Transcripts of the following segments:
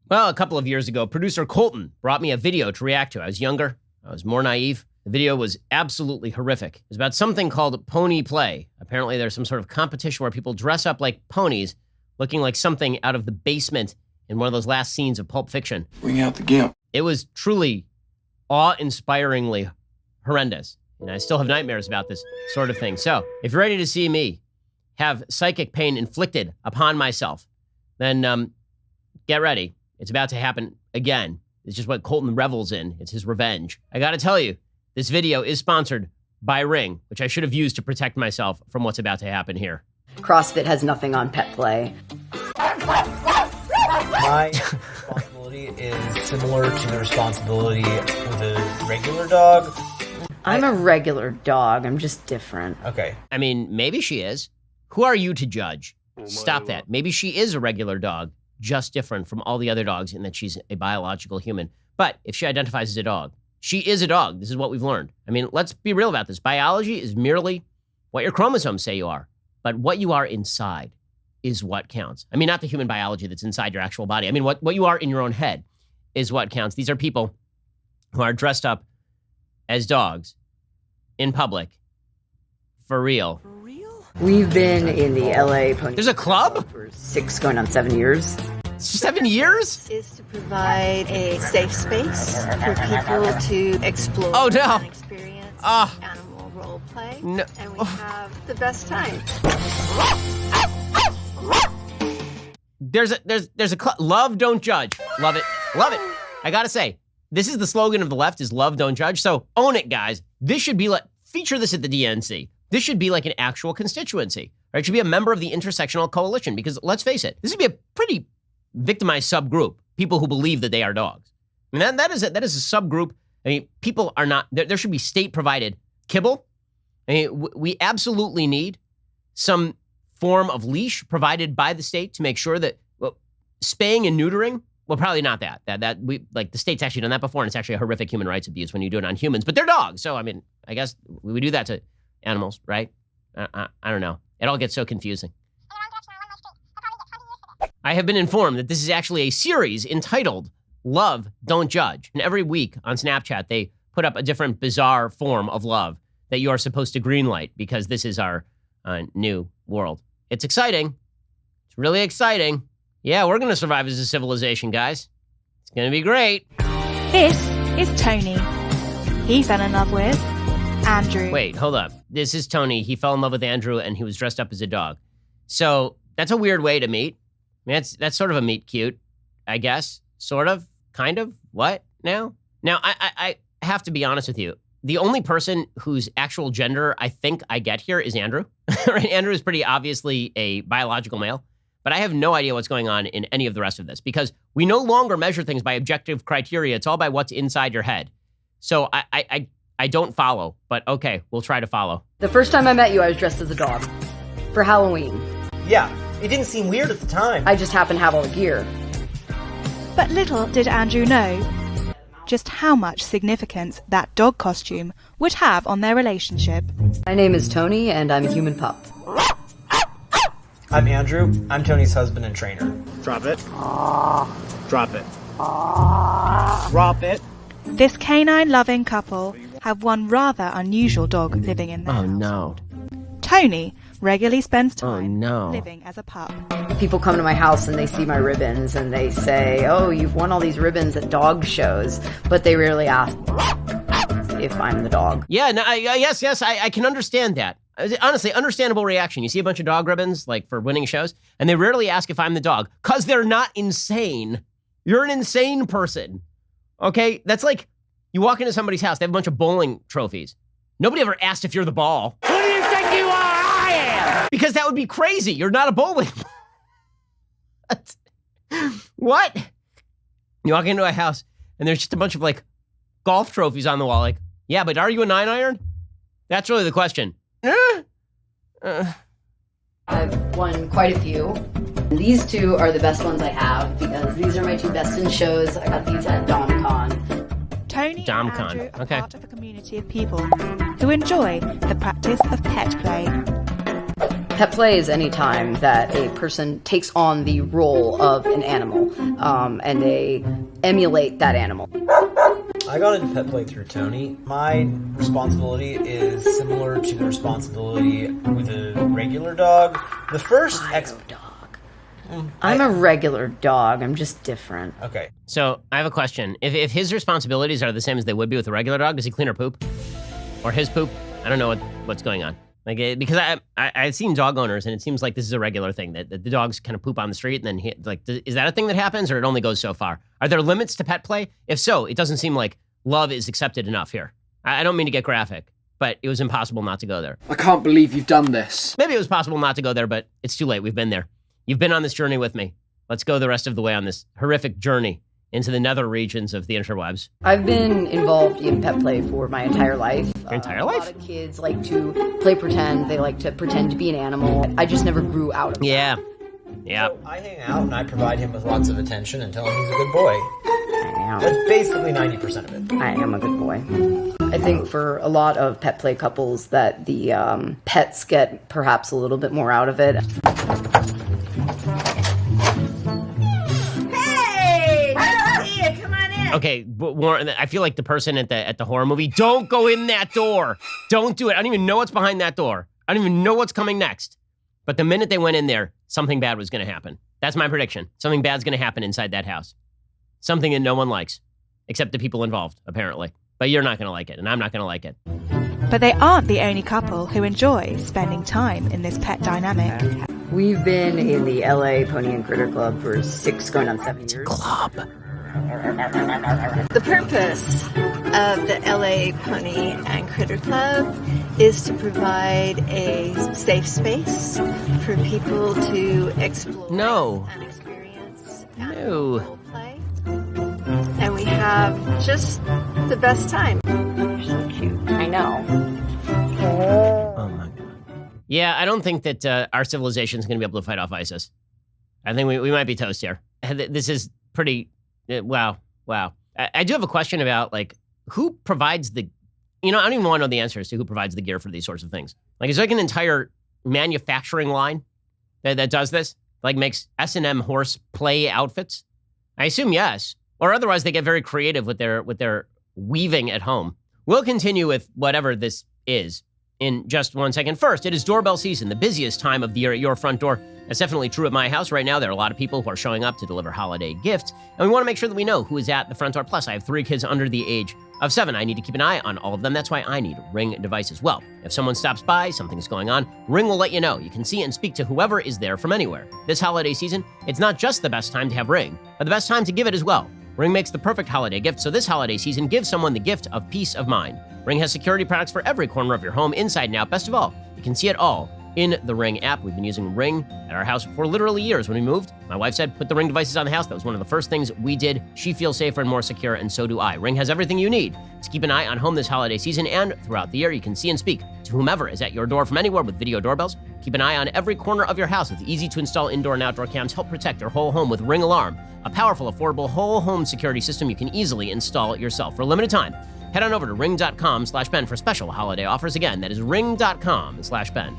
Well, a couple of years ago, producer Colton brought me a video to react to. I was younger. I was more naive. The video was absolutely horrific. It was about something called pony play. Apparently, there's some sort of competition where people dress up like ponies, looking like something out of the basement in one of those last scenes of Pulp Fiction. Bring out the gimp. It was truly awe-inspiringly horrendous. And I still have nightmares about this sort of thing. So, if you're ready to see me have psychic pain inflicted upon myself, then get ready. It's about to happen again. It's just what Colton revels in. It's his revenge. I gotta tell you, this video is sponsored by Ring, which I should have used to protect myself from what's about to happen here. CrossFit has nothing on pet play. My responsibility is similar to the responsibility with a regular dog. I'm a regular dog. I'm just different. Okay. I mean, maybe she is. Who are you to judge? Stop that. Maybe she is a regular dog, just different from all the other dogs in that she's a biological human. But if she identifies as a dog, she is a dog. This is what we've learned. I mean, let's be real about this. Biology is merely what your chromosomes say you are. But what you are inside is what counts. I mean, not the human biology that's inside your actual body. I mean, what you are in your own head is what counts. These are people who are dressed up as dogs in public. For real. We've been in the LA pony. There's a club? For 6 going on 7 years. 7 years? Is to provide a safe space for people to explore and experience animal role play. No. And we have the best time. There's a love, don't judge. Love it. Love it. I gotta say, this is the slogan of the left is love, don't judge. So own it, guys. This should be feature this at the DNC. This should be like an actual constituency. Right? It should be a member of the intersectional coalition because let's face it, this would be a pretty victimized subgroup. People who believe that they are dogs. I mean, that is a subgroup. I mean, people are not, there should be state provided kibble. I mean, we absolutely need some form of leash provided by the state to make sure that spaying and neutering, well, probably not that we like the state's actually done that before, and it's actually a horrific human rights abuse when you do it on humans, but they're dogs. So, I mean, I guess we do that to animals, right? I don't know. It all gets so confusing. I have been informed that this is actually a series entitled Love, Don't Judge. And every week on Snapchat, they put up a different bizarre form of love that you are supposed to greenlight because this is our new world. It's exciting. It's really exciting. Yeah, we're going to survive as a civilization, guys. It's going to be great. This is Tony. He fell in love with Andrew. Wait, hold up. This is Tony. He fell in love with Andrew and he was dressed up as a dog. So that's a weird way to meet. I mean, that's sort of a meet cute, I guess. Sort of, kind of, what now? Now, I have to be honest with you. The only person whose actual gender I think I get here is Andrew. Right? Andrew is pretty obviously a biological male, but I have no idea what's going on in any of the rest of this because we no longer measure things by objective criteria. It's all by what's inside your head. So I don't follow, but okay, we'll try to follow. The first time I met you, I was dressed as a dog. For Halloween. Yeah, it didn't seem weird at the time. I just happened to have all the gear. But little did Andrew know just how much significance that dog costume would have on their relationship. My name is Tony, and I'm a human pup. I'm Andrew. I'm Tony's husband and trainer. Drop it. Drop it. Drop it. This canine-loving couple have one rather unusual dog living in their household. No. Tony regularly spends time no. living as a pup. People come to my house and they see my ribbons and they say, oh, you've won all these ribbons at dog shows, but they rarely ask if I'm the dog. Yeah, no, yes, I can understand that. Honestly, understandable reaction. You see a bunch of dog ribbons, like, for winning shows, and they rarely ask if I'm the dog, because they're not insane. You're an insane person, okay? That's like, you walk into somebody's house, they have a bunch of bowling trophies. Nobody ever asked if you're the ball. Who do you think you are? I am! Because that would be crazy. You're not a bowling ball. What? You walk into a house, and there's just a bunch of, like, golf trophies on the wall, like, yeah, but are you a 9-iron? That's really the question. I've won quite a few. These two are the best ones I have because these are my two best in shows. I got these at DomCon. Tony and DomCon. Andrew are Okay. part of a community of people who enjoy the practice of pet play. Pet play is any time that a person takes on the role of an animal, and they emulate that animal. I got into pet play through Tony. My responsibility is similar to the responsibility with a regular dog. The first dog. I'm a regular dog. I'm just different. Okay. So I have a question. If his responsibilities are the same as they would be with a regular dog, does he clean her poop? Or his poop? I don't know what's going on. Like, because I've seen dog owners, and it seems like this is a regular thing, that the dogs kind of poop on the street, and then, is that a thing that happens, or it only goes so far? Are there limits to pet play? If so, it doesn't seem like love is accepted enough here. I don't mean to get graphic, but it was impossible not to go there. I can't believe you've done this. Maybe it was possible not to go there, but it's too late. We've been there. You've been on this journey with me. Let's go the rest of the way on this horrific journey into the nether regions of the interwebs. I've been involved in pet play for my entire life. Your entire life? A lot of kids like to play pretend. They like to pretend to be an animal. I just never grew out of that. Yeah. So I hang out and I provide him with lots of attention and tell him he's a good boy. That's basically 90% of it. I am a good boy. I think for a lot of pet play couples that the pets get perhaps a little bit more out of it. Okay, but Warren, I feel like the person at the horror movie. Don't go in that door. Don't do it. I don't even know what's behind that door. I don't even know what's coming next. But the minute they went in there, something bad was going to happen. That's my prediction. Something bad's going to happen inside that house. Something that no one likes, except the people involved, apparently. But you're not going to like it, and I'm not going to like it. But they aren't the only couple who enjoy spending time in this pet dynamic. We've been in the LA Pony and Critter Club for 6 going on 7 years. Club. The purpose of the LA Pony and Critter Club is to provide a safe space for people to explore and experience animal role play. And we have just the best time. You're so cute. I know. Oh my God. Yeah, I don't think that our civilization is going to be able to fight off ISIS. I think we might be toast here. This is pretty... Wow. I do have a question about, like, who provides the... I don't even want to know the answers to who provides the gear for these sorts of things. Like, is there like an entire manufacturing line that does this? Like, makes S&M horse play outfits? I assume yes. Or otherwise, they get very creative with their weaving at home. We'll continue with whatever this is in just 1 second. First, it is doorbell season, the busiest time of the year at your front door. That's definitely true at my house. Right now, there are a lot of people who are showing up to deliver holiday gifts, and we want to make sure that we know who is at the front door. Plus, I have 3 kids under the age of 7. I need to keep an eye on all of them. That's why I need Ring devices. Well, if someone stops by, something's going on, Ring will let you know. You can see and speak to whoever is there from anywhere. This holiday season, it's not just the best time to have Ring, but the best time to give it as well. Ring makes the perfect holiday gift, so this holiday season, give someone the gift of peace of mind. Ring has security products for every corner of your home, inside and out. Best of all, you can see it all in the Ring app. We've been using Ring at our house for literally years. When we moved, my wife said, put the Ring devices on the house. That was one of the first things we did. She feels safer and more secure, and so do I. Ring has everything you need to keep an eye on home this holiday season, and throughout the year, you can see and speak to whomever is at your door from anywhere with video doorbells. Keep an eye on every corner of your house with easy-to-install indoor and outdoor cams. Help protect your whole home with Ring Alarm, a powerful, affordable whole home security system you can easily install yourself. For a limited time, head on over to ring.com/Ben for special holiday offers. Again, that is ring.com/Ben.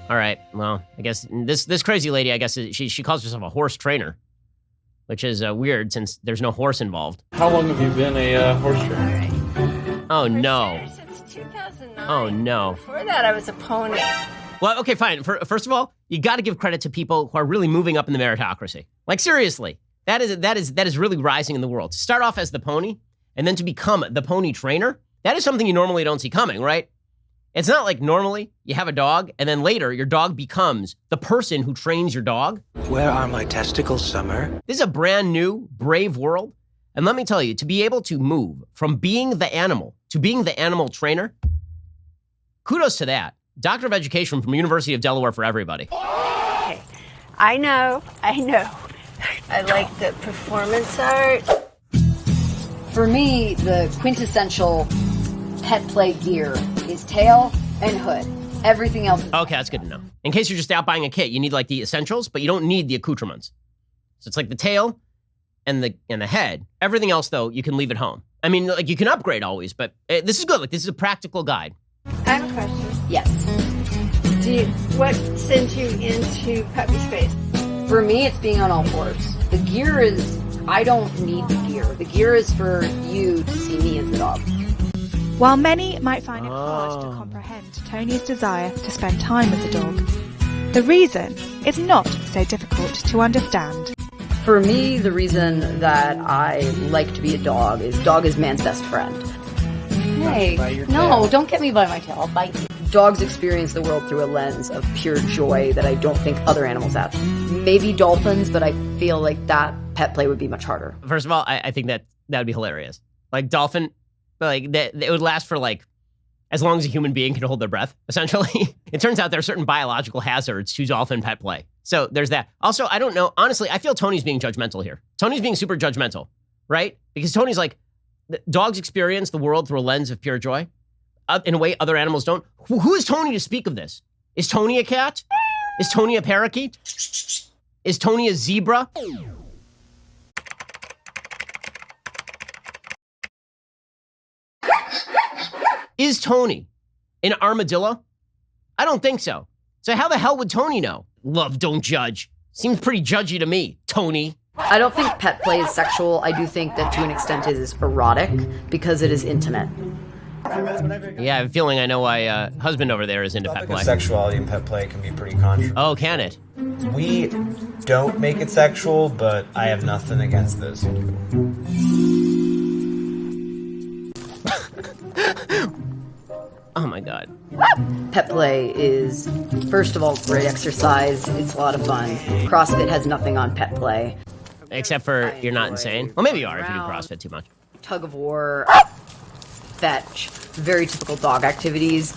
All right, well, I guess this crazy lady, I guess she calls herself a horse trainer, which is weird since there's no horse involved. How long have you been a horse trainer? All right. Oh, no. Since 2009. Oh, no. Before that, I was a pony. Well, okay, fine. First of all, you got to give credit to people who are really moving up in the meritocracy. Like, seriously, that is really rising in the world. To start off as the pony and then to become the pony trainer, that is something you normally don't see coming, right? It's not like normally you have a dog and then later your dog becomes the person who trains your dog. Where are my testicles, Summer? This is a brand new, brave world. And let me tell you, to be able to move from being the animal to being the animal trainer, kudos to that. Doctor of Education from University of Delaware for everybody. Okay. I know. I like the performance art. For me, the quintessential pet play gear is tail and hood. Everything else is... Okay, that's good to know. In case you're just out buying a kit, you need like the essentials, but you don't need the accoutrements. So it's like the tail and the head. Everything else, though, you can leave at home. I mean, like you can upgrade always, but this is good. Like this is a practical guide. I have a question. Yes. What sends you into puppy space? For me, it's being on all fours. The gear is, I don't need the gear. The gear is for you to see me as a dog. While many might find it hard to comprehend Tony's desire to spend time with the dog, the reason is not so difficult to understand. For me, the reason that I like to be a dog is man's best friend. Hey, no, don't get me by my tail. I'll bite you. Dogs experience the world through a lens of pure joy that I don't think other animals have. Maybe dolphins, but I feel like that pet play would be much harder. First of all, I think that would be hilarious. Like dolphin, like it would last for like as long as a human being can hold their breath, essentially. It turns out there are certain biological hazards to dolphin pet play. So there's that. Also, I don't know. Honestly, I feel Tony's being judgmental here. Tony's being super judgmental, right? Because Tony's like, dogs experience the world through a lens of pure joy in a way other animals don't. Who is Tony to speak of this? Is Tony a cat? Is Tony a parakeet? Is Tony a zebra? Is Tony an armadillo? I don't think so. So how the hell would Tony know? Love, don't judge. Seems pretty judgy to me, Tony. I don't think pet play is sexual. I do think that to an extent it is erotic because it is intimate. Yeah, I have a feeling I know why husband over there is into pet play. Sexuality in pet play can be pretty controversial. Oh, can it? We don't make it sexual, but I have nothing against those who do. Oh my God. Pet play is, first of all, great exercise. It's a lot of fun. CrossFit has nothing on pet play. Except for you're not insane. Well, maybe you are if you do CrossFit too much. Tug of war, fetch, very typical dog activities.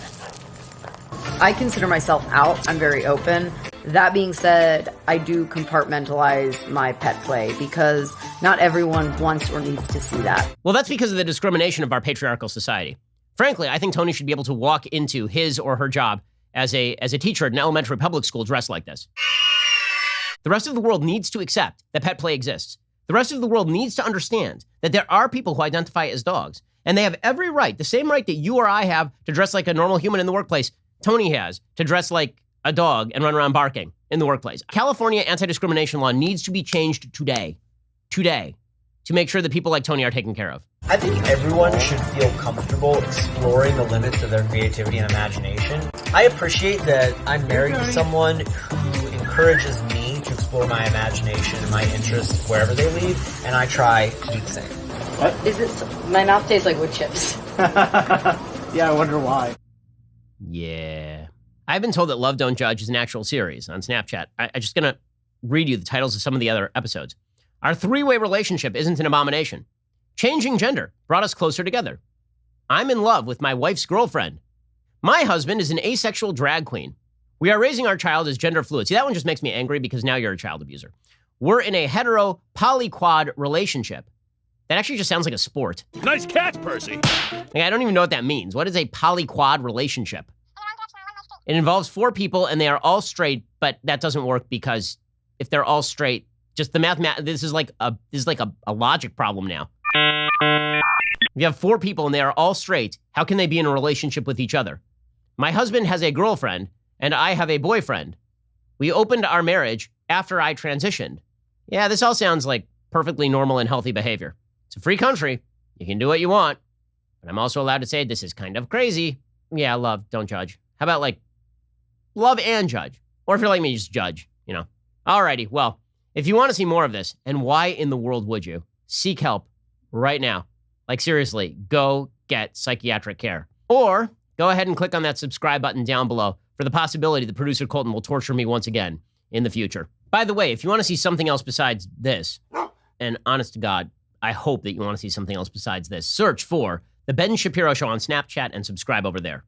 I consider myself out. I'm very open. That being said, I do compartmentalize my pet play because not everyone wants or needs to see that. Well, that's because of the discrimination of our patriarchal society. Frankly, I think Tony should be able to walk into his or her job as a teacher at an elementary public school dressed like this. The rest of the world needs to accept that pet play exists. The rest of the world needs to understand that there are people who identify as dogs, and they have every right, the same right that you or I have to dress like a normal human in the workplace, Tony has to dress like a dog and run around barking in the workplace. California anti-discrimination law needs to be changed today, to make sure that people like Tony are taken care of. I think everyone should feel comfortable exploring the limits of their creativity and imagination. I appreciate that I'm married to someone who encourages me to explore my imagination and my interests wherever they lead, and I try to do the same. What? Is it? My mouth tastes like wood chips. Yeah, I wonder why. Yeah. I've been told that Love Don't Judge is an actual series on Snapchat. I'm just going to read you the titles of some of the other episodes. Our three-way relationship isn't an abomination. Changing gender brought us closer together. I'm in love with my wife's girlfriend. My husband is an asexual drag queen. We are raising our child as gender fluid. See, that one just makes me angry because now you're a child abuser. We're in a hetero polyquad relationship. That actually just sounds like a sport. Nice catch, Percy. Like, I don't even know what that means. What is a polyquad relationship? It involves 4 people and they are all straight, but that doesn't work because if they're all straight, just the this is like a logic problem now. If you have 4 people and they are all straight, how can they be in a relationship with each other? My husband has a girlfriend and I have a boyfriend. We opened our marriage after I transitioned. Yeah, this all sounds like perfectly normal and healthy behavior. It's a free country. You can do what you want. But I'm also allowed to say this is kind of crazy. Yeah, love, don't judge. How about like love and judge? Or if you're like me, just judge, you know. Alrighty, well, if you want to see more of this, and why in the world would you? Seek help right now. Like seriously, go get psychiatric care. Or go ahead and click on that subscribe button down below for the possibility that producer Colton will torture me once again in the future. By the way, if you want to see something else besides this, and honest to God, I hope that you want to see something else besides this, search for The Ben Shapiro Show on Snapchat and subscribe over there.